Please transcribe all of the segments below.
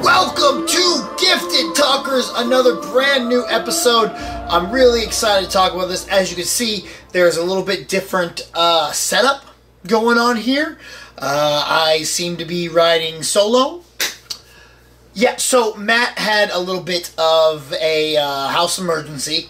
Welcome to Gifted Talkers, another brand new episode. I'm really excited to talk about this. As you can see, there's a little bit different setup going on here. I seem to be riding solo. Yeah, so Matt had a little bit of a house emergency.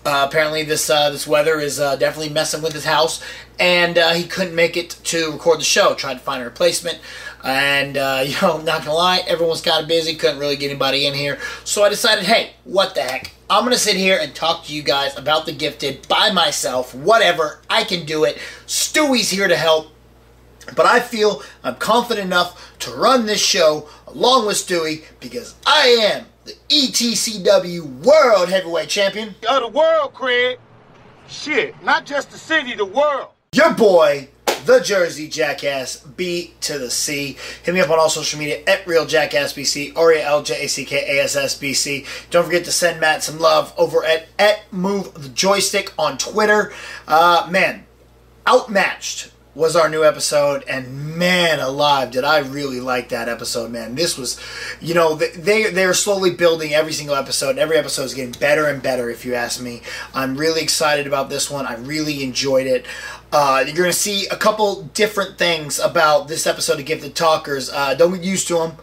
Apparently this weather is definitely messing with his house, and he couldn't make it to record the show. Tried to find a replacement, and not gonna lie, everyone's kind of busy, couldn't really get anybody in here. So I decided, hey, what the heck, I'm gonna sit here and talk to you guys about the Gifted by myself. Whatever, I can do it. Stewie's here to help, but I feel I'm confident enough to run this show along with Stewie because I am the ETCW World Heavyweight Champion. Of the world, Craig. Shit, not just the city, the world. Your boy, the Jersey Jackass B.C. Hit me up on all social media at Real Jackass B.C. or L-J-A-C-K-A-S-S B.C. Don't forget to send Matt some love over at Move the Joystick on Twitter. Man, outmatched was our new episode, and man alive, did I really like that episode, man. This was, they're slowly building every single episode, and every episode is getting better and better, if you ask me. I'm really excited about this one. I really enjoyed it. You're going to see a couple different things about this episode of Gifted Talkers. Don't get used to them.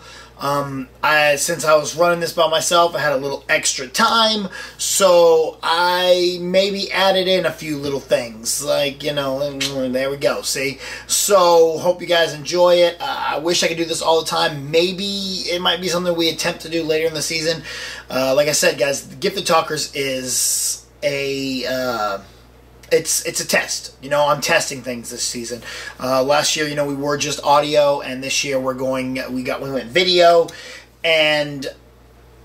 Since I was running this by myself, I had a little extra time, so I maybe added in a few little things, like, there we go, see? So, hope you guys enjoy it. I wish I could do this all the time. Maybe it might be something we attempt to do later in the season. Like I said, guys, Gifted Talkers is it's a test. I'm testing things this season. Last year, we were just audio, and this year we went video, and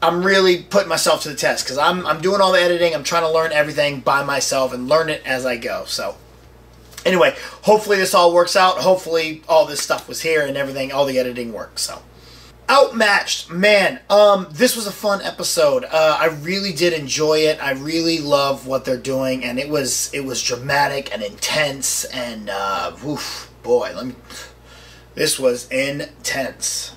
I'm really putting myself to the test because I'm doing all the editing. I'm trying to learn everything by myself and learn it as I go. So anyway, hopefully this all works out. Hopefully all this stuff was here and everything, all the editing works. So outmatched, man, this was a fun episode. I really did enjoy it. I really love what they're doing, and it was dramatic and intense, and this was intense.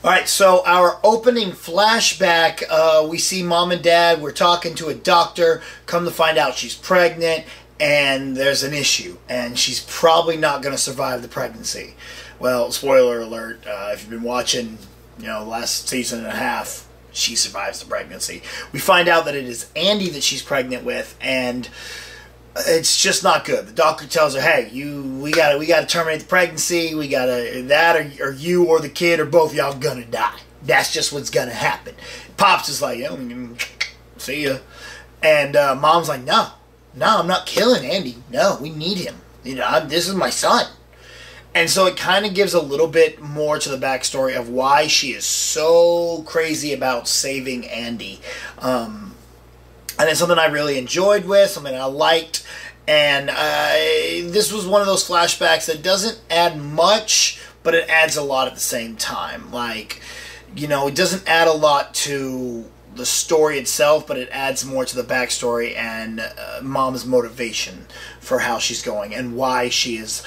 Alright, so our opening flashback, we see mom and dad, we're talking to a doctor, come to find out she's pregnant, and there's an issue, and she's probably not going to survive the pregnancy. Well, spoiler alert, if you've been watching, the last season and a half, she survives the pregnancy. We find out that it is Andy that she's pregnant with, and it's just not good. The doctor tells her, hey, we gotta terminate the pregnancy, or you or the kid or both of y'all gonna die. That's just what's gonna happen. Pops is like, see ya. And mom's like, no, I'm not killing Andy. No, we need him. This is my son. And so it kind of gives a little bit more to the backstory of why she is so crazy about saving Andy. And it's something I really enjoyed with, something I liked. And this was one of those flashbacks that doesn't add much, but it adds a lot at the same time. Like, it doesn't add a lot to the story itself, but it adds more to the backstory and mom's motivation for how she's going and why she is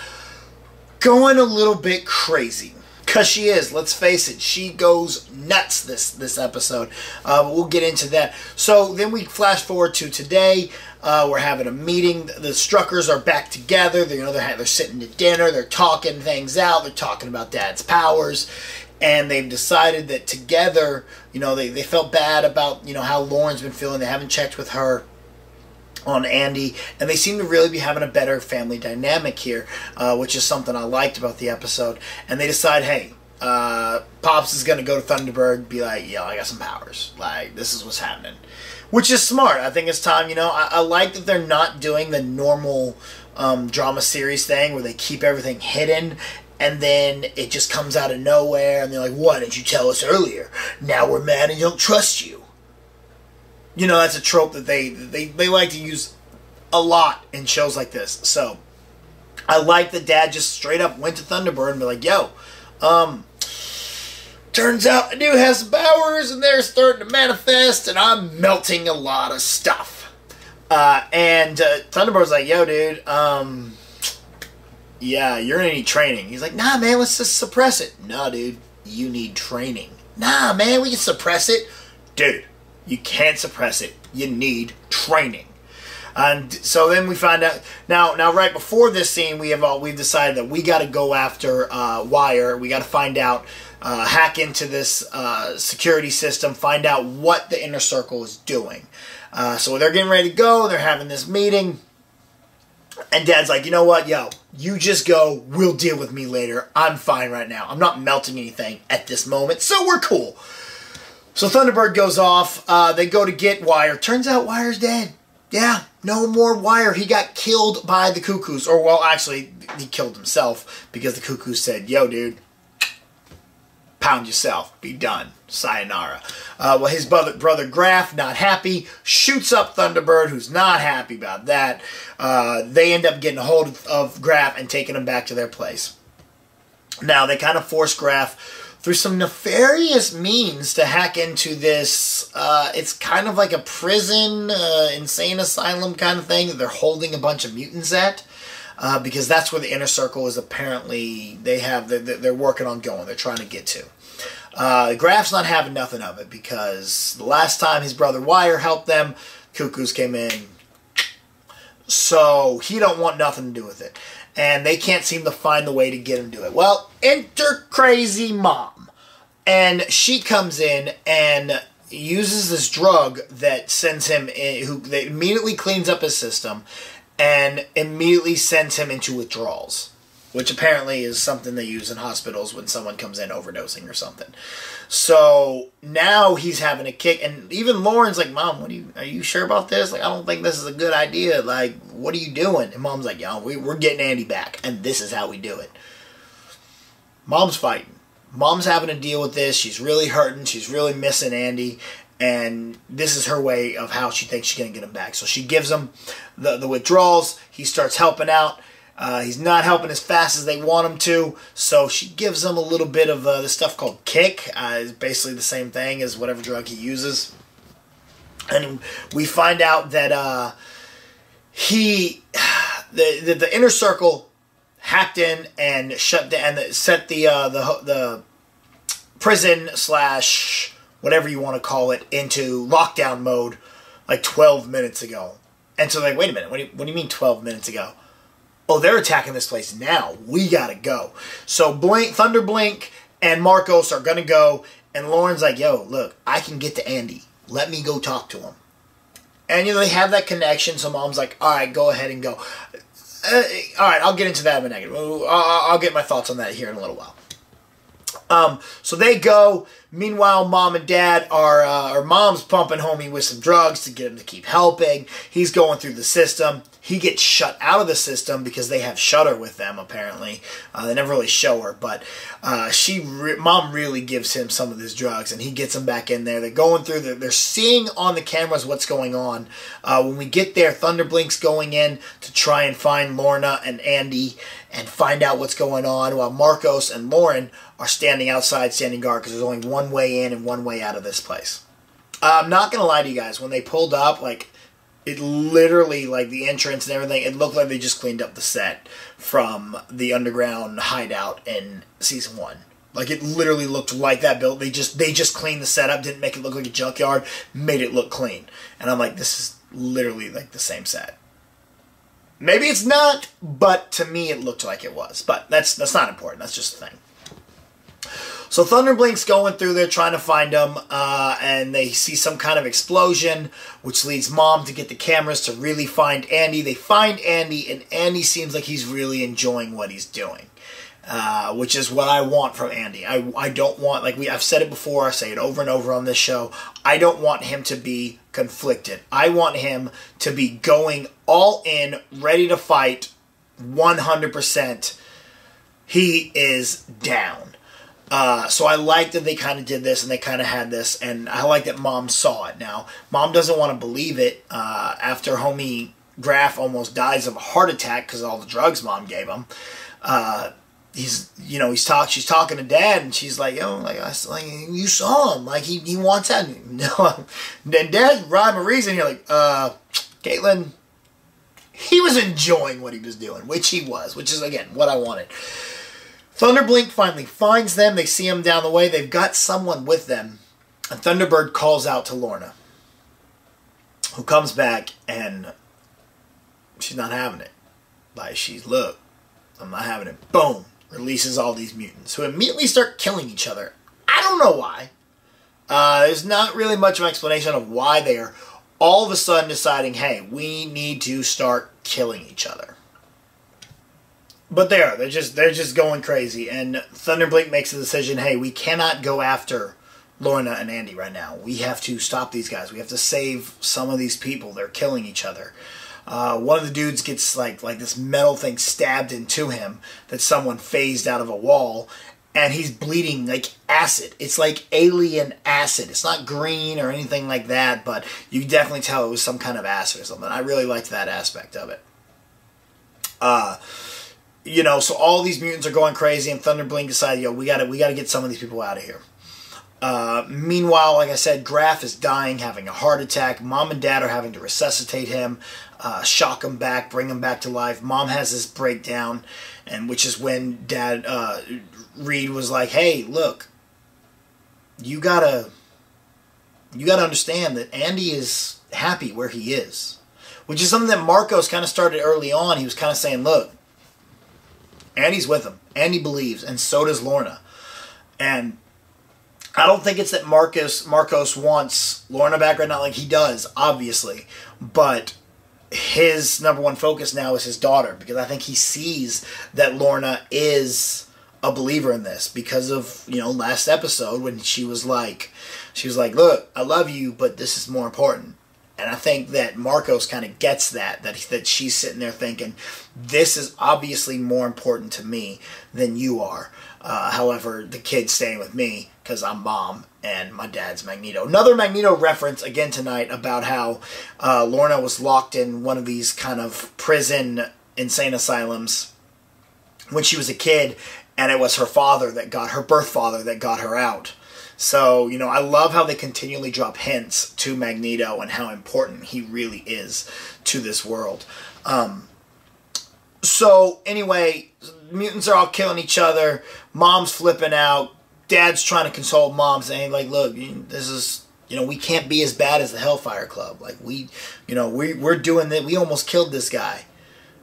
going a little bit crazy. Because she is, let's face it, she goes nuts this episode. We'll get into that. So then we flash forward to today. We're having a meeting. The Struckers are back together. They're sitting at dinner. They're talking things out. They're talking about Dad's powers. And they've decided that together, they felt bad about, how Lauren's been feeling. They haven't checked with her on Andy, and they seem to really be having a better family dynamic here, which is something I liked about the episode. And they decide, hey, Pops is going to go to Thunderbird and be like, yo, I got some powers. Like, this is what's happening. Which is smart. I think it's time, I like that they're not doing the normal drama series thing where they keep everything hidden and then it just comes out of nowhere and they're like, why didn't you tell us earlier? Now we're mad and don't trust you. That's a trope that they like to use a lot in shows like this. So, I like that Dad just straight up went to Thunderbird and be like, yo, turns out the dude has some powers and they're starting to manifest and I'm melting a lot of stuff. And Thunderbird's like, yo, dude, yeah, you're gonna need training. He's like, nah, man, let's just suppress it. Nah, dude, you need training. Nah, man, we can suppress it. Dude, you can't suppress it. You need training. And so then we find out, now right before this scene, we've decided that we got to go after Wire. We got to find out, hack into this security system, find out what the Inner Circle is doing. So they're getting ready to go. They're having this meeting. And Dad's like, you know what, yo, you just go. We'll deal with me later. I'm fine right now. I'm not melting anything at this moment, so we're cool. So Thunderbird goes off. They go to get Wire. Turns out Wire's dead. Yeah, no more Wire. He got killed by the Cuckoos. Or, well, actually, he killed himself because the Cuckoos said, yo, dude, pound yourself. Be done. Sayonara. Well, his brother Graf, not happy, shoots up Thunderbird, who's not happy about that. They end up getting a hold of Graf and taking him back to their place. Now, they kind of force Graf through some nefarious means to hack into this, it's kind of like a prison, insane asylum kind of thing that they're holding a bunch of mutants at, because that's where the Inner Circle is apparently, they're working on going, they're trying to get to. Graf's not having nothing of it, because the last time his brother Wire helped them, Cuckoos came in, so he don't want nothing to do with it. And they can't seem to find the way to get him to it. Well, enter crazy mom. And she comes in and uses this drug that sends him in, that immediately cleans up his system and immediately sends him into withdrawals, which apparently is something they use in hospitals when someone comes in overdosing or something. So now he's having a kick, and even Lauren's like, Mom, are you sure about this? Like, I don't think this is a good idea. Like, what are you doing? And Mom's like, yo, we're getting Andy back, and this is how we do it. Mom's fighting. Mom's having to deal with this. She's really hurting. She's really missing Andy, and this is her way of how she thinks she's going to get him back. So she gives him the withdrawals. He starts helping out. He's not helping as fast as they want him to, so she gives him a little bit of this stuff called kick. It's basically the same thing as whatever drug he uses. And we find out that the Inner Circle hacked in and shut down, and set the prison / whatever you want to call it into lockdown mode like 12 minutes ago. And so like, wait a minute, what do you mean 12 minutes ago? Oh, they're attacking this place now. We gotta go. So Thunder Blink and Marcos are gonna go, and Lauren's like, yo, look, I can get to Andy. Let me go talk to him. And, they have that connection, so Mom's like, all right, go ahead and go. All right, I'll get into that in a minute. I'll get my thoughts on that here in a little while. So they go. Meanwhile, Mom and Dad are Mom's pumping homie with some drugs to get him to keep helping. He's going through the system. He gets shut out of the system because they have Shutter with them, apparently. They never really show her, but Mom really gives him some of these drugs, and he gets him back in there. They're going through, they're seeing on the cameras what's going on. When we get there, Thunderblink's going in to try and find Lorna and Andy and find out what's going on, while Marcos and Lauren are standing outside, standing guard, because there's only one way in and one way out of this place. I'm not going to lie to you guys. When they pulled up, like, it literally, like, the entrance and everything, it looked like they just cleaned up the set from the underground hideout in Season 1. Like, it literally looked like that built. They just cleaned the set up, didn't make it look like a junkyard, made it look clean. And I'm like, this is literally, like, the same set. Maybe it's not, but to me it looked like it was. But that's not important. That's just the thing. So Thunderblink's going through there trying to find them, and they see some kind of explosion, which leads Mom to get the cameras to really find Andy. They find Andy, and Andy seems like he's really enjoying what he's doing, which is what I want from Andy. I don't want, like I've said it before, I say it over and over on this show, I don't want him to be conflicted. I want him to be going all in, ready to fight, 100%. He is down. So I like that they kind of did this, and they kind of had this, and I like that Mom saw it. Now, Mom doesn't want to believe it after homie Graf almost dies of a heart attack because of all the drugs Mom gave him. She's talking to Dad, and she's like, you saw him, like he wants that. No, then Dad's rhyme or reason here, like, Caitlin, he was enjoying what he was doing, which he was, which is again what I wanted. Thunderblink finally finds them. They see him down the way. They've got someone with them. And Thunderbird calls out to Lorna, who comes back, and she's not having it. Like, look, I'm not having it. Boom. Releases all these mutants, who immediately start killing each other. I don't know why. There's not really much of an explanation of why they are all of a sudden deciding, hey, we need to start killing each other. But they're just going crazy, and Thunderblink makes a decision, hey, we cannot go after Lorna and Andy right now. We have to stop these guys. We have to save some of these people. They're killing each other. One of the dudes gets like this metal thing stabbed into him that someone phased out of a wall, and he's bleeding like acid. It's like alien acid. It's not green or anything like that, but you definitely tell it was some kind of acid or something. I really liked that aspect of it. You know, so all these mutants are going crazy, and Thunderblink decided, yo, we gotta get some of these people out of here. Meanwhile, like I said, Graf is dying, having a heart attack. Mom and Dad are having to resuscitate him, shock him back, bring him back to life. Mom has this breakdown, and which is when Dad, Reed was like, hey, look, you gotta understand that Andy is happy where he is. Which is something that Marcos kind of started early on. He was kind of saying, look, Andy's with him. Andy believes, and so does Lorna. And I don't think it's that Marcos wants Lorna back right now. Like, he does, obviously. But his number one focus now is his daughter, because I think he sees that Lorna is a believer in this because of, you know, last episode when she was like, look, I love you, but this is more important. And I think that Marcos kind of gets that she's sitting there thinking, this is obviously more important to me than you are. However, the kid's staying with me because I'm Mom and my dad's Magneto. Another Magneto reference again tonight about how Lorna was locked in one of these kind of prison insane asylums when she was a kid, and it was her birth father that got her out. So, you know, I love how they continually drop hints to Magneto and how important he really is to this world. So, anyway, mutants are all killing each other. Mom's flipping out. Dad's trying to console Mom, saying, like, look, this is, you know, we can't be as bad as the Hellfire Club. Like, we're doing that. We almost killed this guy.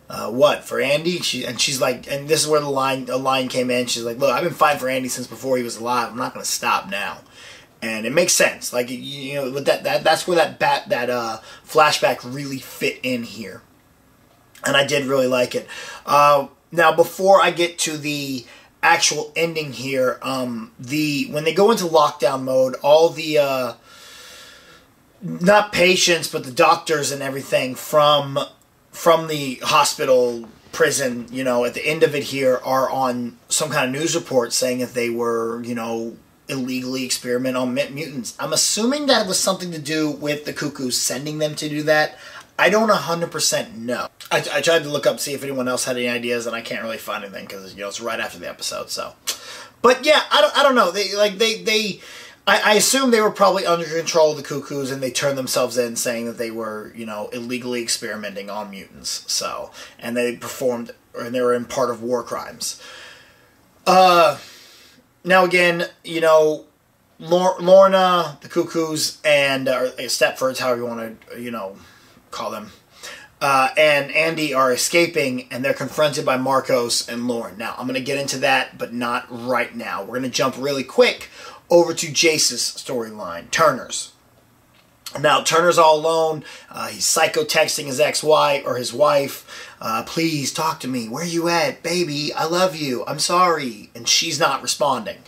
What, for Andy? She's like, and this is where a line came in. She's like, look, I've been fighting for Andy since before he was alive. I'm not going to stop now. And it makes sense. Like, you know, with that's where that flashback really fit in here. And I did really like it. Now, before I get to the actual ending here, when they go into lockdown mode, all the not patients, but the doctors and everything from the hospital, prison, you know, at the end of it here are on some kind of news report saying that they were, you know, illegally experiment on mutants. I'm assuming that was something to do with the Cuckoos sending them to do that. I don't 100% know. I tried to look up, see if anyone else had any ideas, and I can't really find anything because, you know, it's right after the episode, so. But yeah, I don't know. I assume they were probably under control of the Cuckoos, and they turned themselves in saying that they were, you know, illegally experimenting on mutants. So, and they performed, and they were in part of war crimes. Now again, you know, Lorna, the Cuckoos, and Stepfords, however you want to, you know, call them, and Andy are escaping, and they're confronted by Marcos and Lauren. Now, I'm going to get into that, but not right now. We're going to jump really quick over to Jace's storyline, Turner's. Now, Turner's all alone. He's psycho-texting his ex-wife, or his wife. Please, talk to me. Where you at? Baby, I love you. I'm sorry. And she's not responding.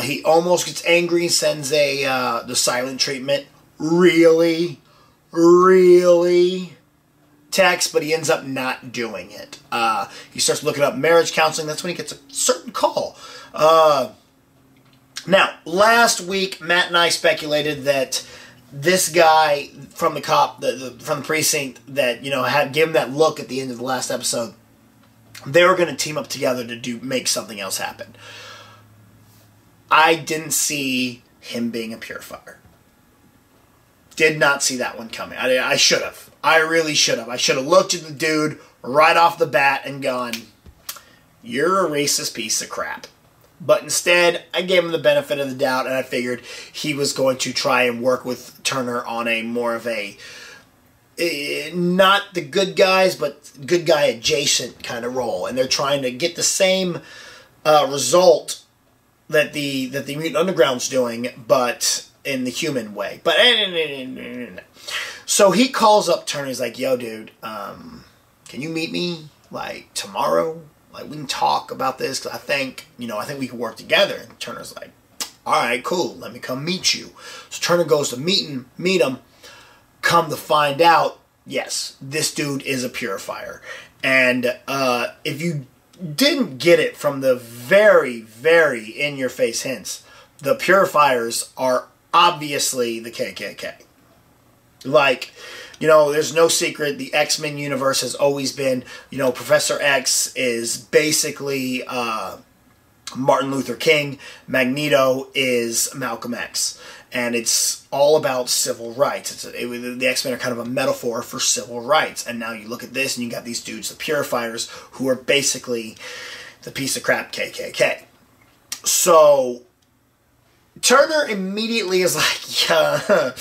He almost gets angry, sends the silent treatment. Really? Text, but he ends up not doing it. He starts looking up marriage counseling. That's when he gets a certain call. Now, last week, Matt and I speculated that this guy from the cop, from the precinct, that, you know, had given that look at the end of the last episode, they were going to team up together to make something else happen. I didn't see him being a purifier. Did not see that one coming. I should have. I really should have. I should have looked at the dude right off the bat and gone, you're a racist piece of crap. But instead, I gave him the benefit of the doubt, and I figured he was going to try and work with Turner on a more of a, not the good guys, but good guy adjacent kind of role. And they're trying to get the same result that the Mutant Underground's doing, but in the human way. But so he calls up Turner. He's like, "Yo, dude, can you meet me like tomorrow? Like, we can talk about this, because I think we can work together." And Turner's like, "All right, cool. Let me come meet you." So Turner goes to meet him. Come to find out, yes, this dude is a purifier. And if you didn't get it from the very, very in-your-face hints, the purifiers are obviously the KKK. Like, there's no secret. The X-Men universe has always been, Professor X is basically Martin Luther King. Magneto is Malcolm X. And it's all about civil rights. The X-Men are kind of a metaphor for civil rights. And now you look at this and you got these dudes, the purifiers, who are basically the piece of crap KKK. So Turner immediately is like, "Yeah,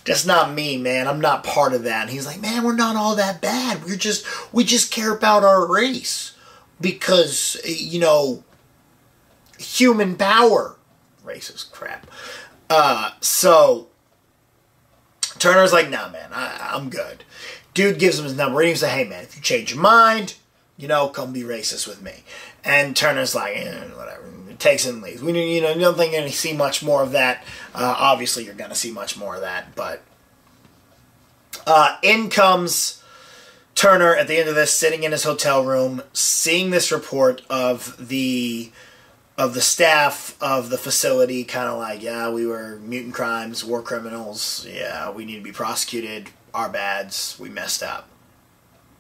that's not me, man. I'm not part of that." And he's like, "Man, we're not all that bad. We just care about our race because, human power." Racist crap. So Turner's like, "Nah, man, I'm good." Dude gives him his number. He's like, "Hey, man, if you change your mind, come be racist with me." And Turner's like, whatever. Takes it and leaves. You don't think you're going to see much more of that. Obviously, you're going to see much more of that. But in comes Turner at the end of this, sitting in his hotel room, seeing this report of the staff of the facility, kind of like, "Yeah, we were mutant crimes, war criminals. Yeah, we need to be prosecuted. Our bads. We messed up."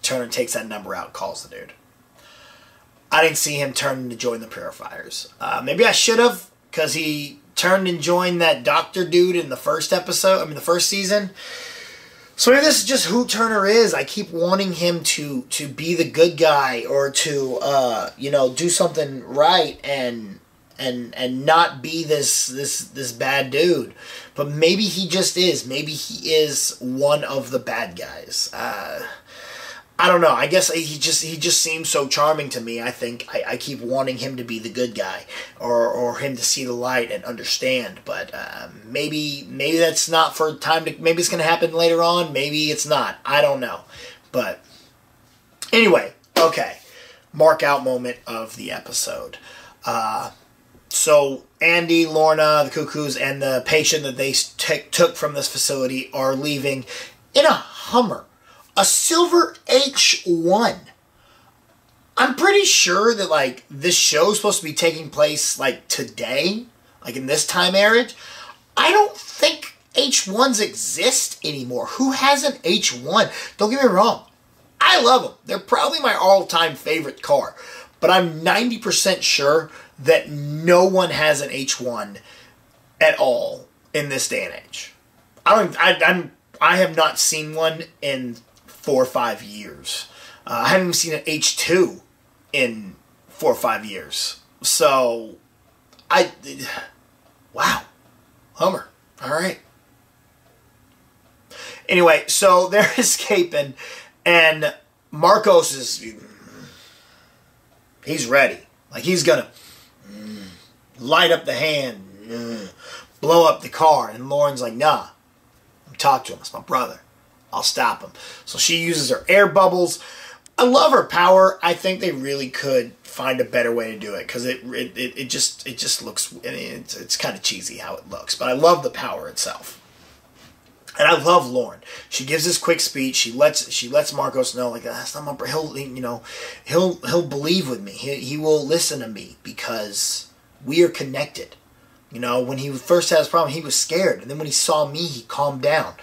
Turner takes that number out, calls the dude. I didn't see him turn to join the Purifiers. Maybe I should have, because he turned and joined that doctor dude in the first episode. The first season. So maybe this is just who Turner is. I keep wanting him to be the good guy, or to do something right and not be this bad dude. But maybe he just is. Maybe he is one of the bad guys. I don't know. I guess he just seems so charming to me. I think I keep wanting him to be the good guy, or him to see the light and understand. But maybe that's not for time to. Maybe it's going to happen later on. Maybe it's not. I don't know. But anyway, okay. Mark out moment of the episode. So Andy, Lorna, the Cuckoos, and the patient that they took from this facility are leaving in a Hummer. A silver H1. I'm pretty sure that, this show is supposed to be taking place, today. In this time era. I don't think H1s exist anymore. Who has an H1? Don't get me wrong. I love them. They're probably my all-time favorite car. But I'm 90% sure that no one has an H1 at all in this day and age. I have not seen one in 4 or 5 years. I haven't even seen an H2 in 4 or 5 years. So, wow. Hummer. All right. Anyway, so they're escaping, and Marcos he's ready. He's gonna light up the hand, blow up the car, and Lauren's like, "Nah, talk to him. It's my brother. I'll stop him." So she uses her air bubbles. I love her power. I think they really could find a better way to do it, because it just looks, it's kind of cheesy how it looks. But I love the power itself, and I love Lauren. She gives this quick speech. She lets Marcos know, that's not my brother. He'll believe with me. He will listen to me because we are connected. When he first had his problem, he was scared, and then when he saw me, he calmed down.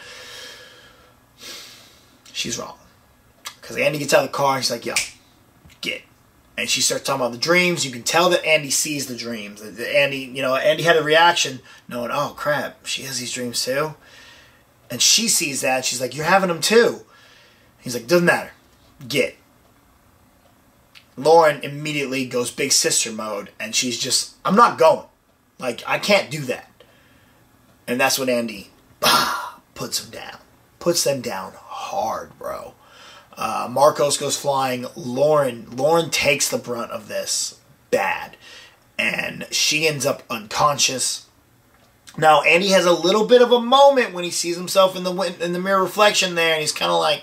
She's wrong. Because Andy gets out of the car and she's like, "Yo, get." And she starts talking about the dreams. You can tell that Andy sees the dreams. Andy had a reaction knowing, "Oh, crap, she has these dreams too." And she sees that. She's like, "You're having them too." He's like, "Doesn't matter. Get." Lauren immediately goes big sister mode, and she's just, I'm not going. Like, I can't do that. And that's when Andy puts them down. Puts them down hard, bro. Marcos goes flying. Lauren takes the brunt of this bad. And she ends up unconscious. Now, Andy has a little bit of a moment when he sees himself in the mirror reflection there, and he's kind of like,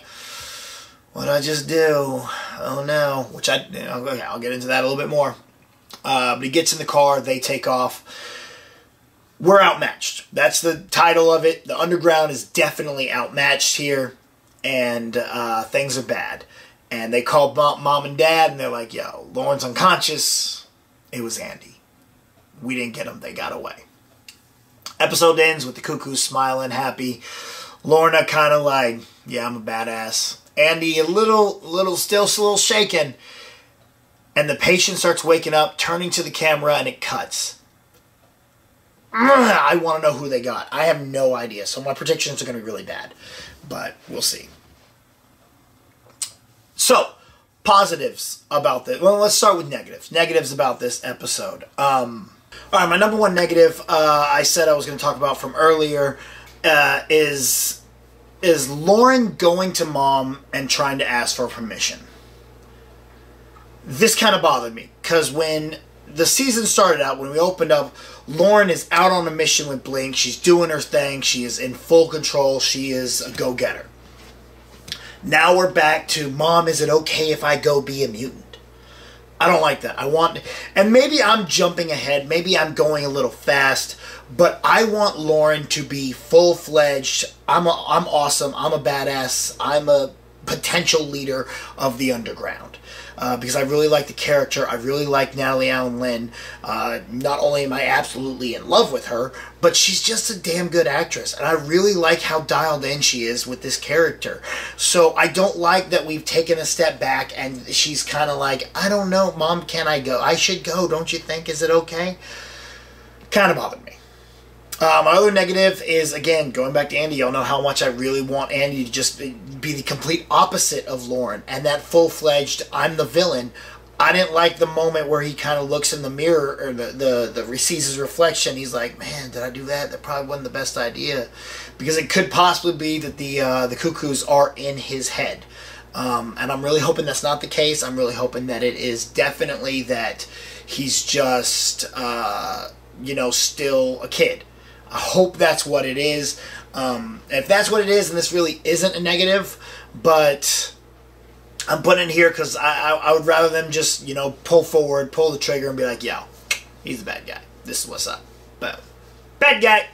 what'd I just do? Oh no. Which I'll get into that a little bit more. But he gets in the car, they take off. We're outmatched. That's the title of it. The underground is definitely outmatched here, and things are bad. And they call mom and dad, and they're like, yo, Lauren's unconscious. It was Andy. We didn't get him. They got away. Episode ends with the cuckoos smiling, happy. Lorna kind of like, yeah, I'm a badass. Andy a little shaken. And the patient starts waking up, turning to the camera, and it cuts. I want to know who they got. I have no idea. So my predictions are going to be really bad. But we'll see. So, positives about this. Well, let's start with negatives. Negatives about this episode. All right, my number one negative I said I was going to talk about from earlier is Lauren going to mom and trying to ask for permission. This kind of bothered me because when the season started out, when we opened up, Lauren is out on a mission with Blink. She's doing her thing. She is in full control. She is a go-getter. Now we're back to, Mom, is it okay if I go be a mutant? I don't like that. And maybe I'm jumping ahead. Maybe I'm going a little fast. But I want Lauren to be full-fledged. I'm awesome. I'm a badass. I'm a potential leader of the underground. Because I really like the character. I really like Natalie Allen Lynn. Not only am I absolutely in love with her, but she's just a damn good actress. And I really like how dialed in she is with this character. So I don't like that we've taken a step back and she's kind of like, I don't know, Mom, can I go? I should go, don't you think? Is it okay? Kind of bothered me. My other negative is, again, going back to Andy, y'all know how much I really want Andy to just be the complete opposite of Lauren. And that full-fledged, I'm the villain. I didn't like the moment where he kind of looks in the mirror, or sees his reflection. He's like, man, did I do that? That probably wasn't the best idea. Because it could possibly be that the cuckoos are in his head. And I'm really hoping that's not the case. I'm really hoping that it is definitely that he's just, still a kid. I hope that's what it is. If that's what it is, then this really isn't a negative. But I'm putting it here because I would rather them just, pull forward, pull the trigger, and be like, yo, he's the bad guy. This is what's up. But bad guy.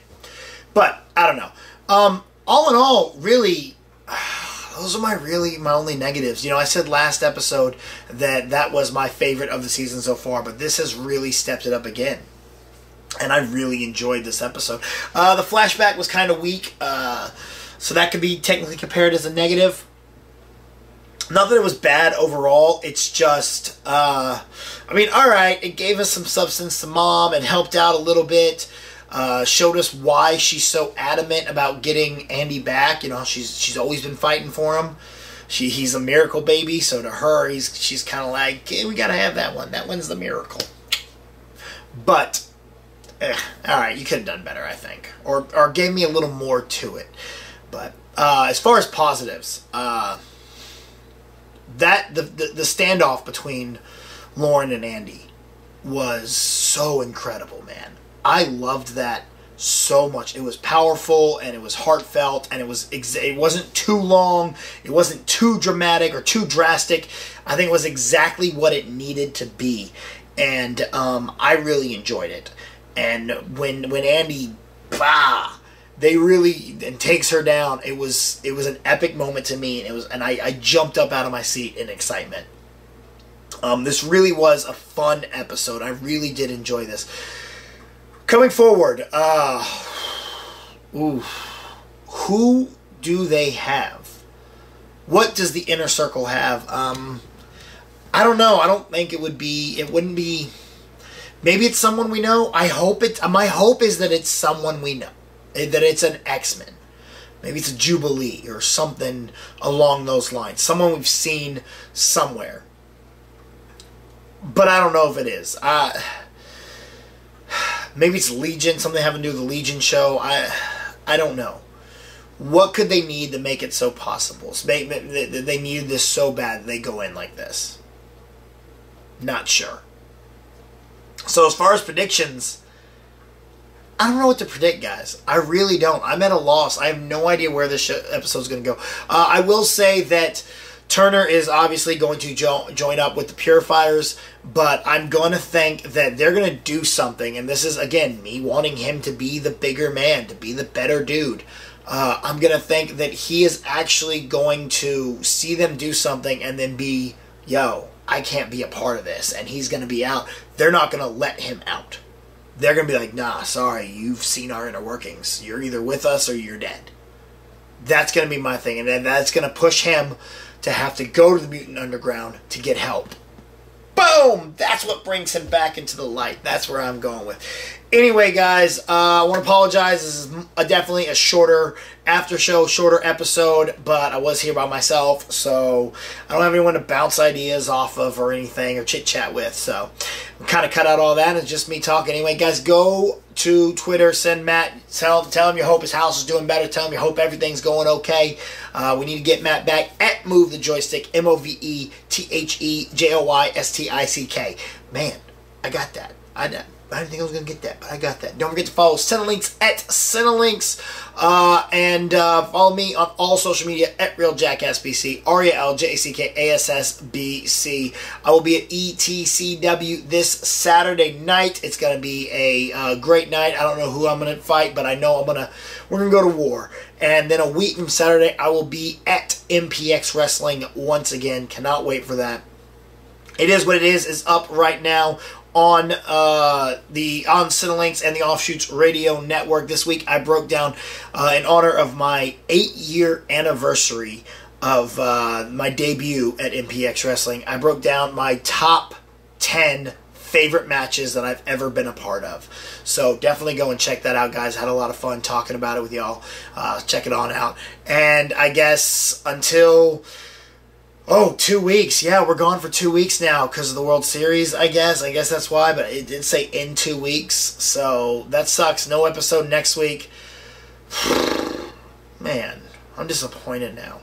But, I don't know. All in all, really, those are my only negatives. I said last episode that was my favorite of the season so far, but this has really stepped it up again. And I really enjoyed this episode. The flashback was kind of weak, so that could be technically compared as a negative. Not that it was bad overall, it's just, alright, it gave us some substance to Mom, it helped out a little bit, showed us why she's so adamant about getting Andy back. She's always been fighting for him. He's a miracle baby, so to her, she's kind of like, we gotta have that one. That one's the miracle. But alright, you could have done better, I think. Or gave me a little more to it. But as far as positives, the standoff between Lauren and Andy was so incredible, man. I loved that so much. It was powerful and it was heartfelt and it wasn't too long. It wasn't too dramatic or too drastic. I think it was exactly what it needed to be. And I really enjoyed it. And when Andy, takes her down, it was an epic moment to me, and I jumped up out of my seat in excitement. This really was a fun episode. I really did enjoy this. Coming forward, who do they have? What does the inner circle have? I don't know. I don't think it wouldn't be. Maybe it's someone we know. My hope is that it's someone we know. That it's an X-Men. Maybe it's a Jubilee or something along those lines. Someone we've seen somewhere. but I don't know if it is. Maybe it's Legion, something having to do with the Legion show. I don't know. What could they need to make it so possible? So they needed this so bad that they go in like this. Not sure. So as far as predictions, I don't know what to predict, guys. I really don't. I'm at a loss. I have no idea where this episode is going to go. I will say that Turner is obviously going to join up with the Purifiers, but I'm going to think that they're going to do something, and this is, again, me wanting him to be the bigger man, to be the better dude. I'm going to think that he is actually going to see them do something and then be, yo, I can't be a part of this, and he's going to be out. They're not going to let him out. They're going to be like, nah, sorry, you've seen our inner workings. You're either with us or you're dead. That's going to be my thing, and then that's going to push him to have to go to the Mutant Underground to get help. Boom! That's what brings him back into the light. That's where I'm going with. Anyway, guys, I want to apologize. This is definitely a shorter after show, shorter episode, but I was here by myself, so I don't have anyone to bounce ideas off of or anything or chit-chat with, so I'm kind of cut out all that. It's just me talking. Anyway, guys, go to Twitter, send Matt, tell him you hope his house is doing better, tell him you hope everything's going okay. We need to get Matt back at Move the Joystick, MoveTheJoystick. Man, I got that. I didn't think I was going to get that, but I got that. Don't forget to follow Cinelinx at Cinelinx. And follow me on all social media at Real Jackass B.C. RealJackassBC. I will be at ETCW this Saturday night. It's going to be a great night. I don't know who I'm going to fight, but I know we're going to go to war. And then a week from Saturday, I will be at MPX Wrestling once again. Cannot wait for that. It Is What It Is up right now on Cinelinx and the Offshoots Radio Network. This week I broke down in honor of my 8-year anniversary of my debut at MPX Wrestling. I broke down my top 10 favorite matches that I've ever been a part of. So definitely go and check that out, guys. I had a lot of fun talking about it with y'all. Check it on out. And I guess until... 2 weeks. Yeah, we're gone for 2 weeks now because of the World Series, I guess. I guess that's why, but it did say in 2 weeks. So that sucks. No episode next week. Man, I'm disappointed now.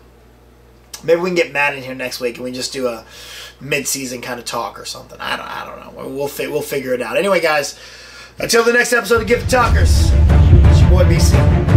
Maybe we can get Matt in here next week and we just do a mid-season kind of talk or something. I don't know. We'll figure it out. Anyway, guys, until the next episode of Gift Talkers, it's your boy BC.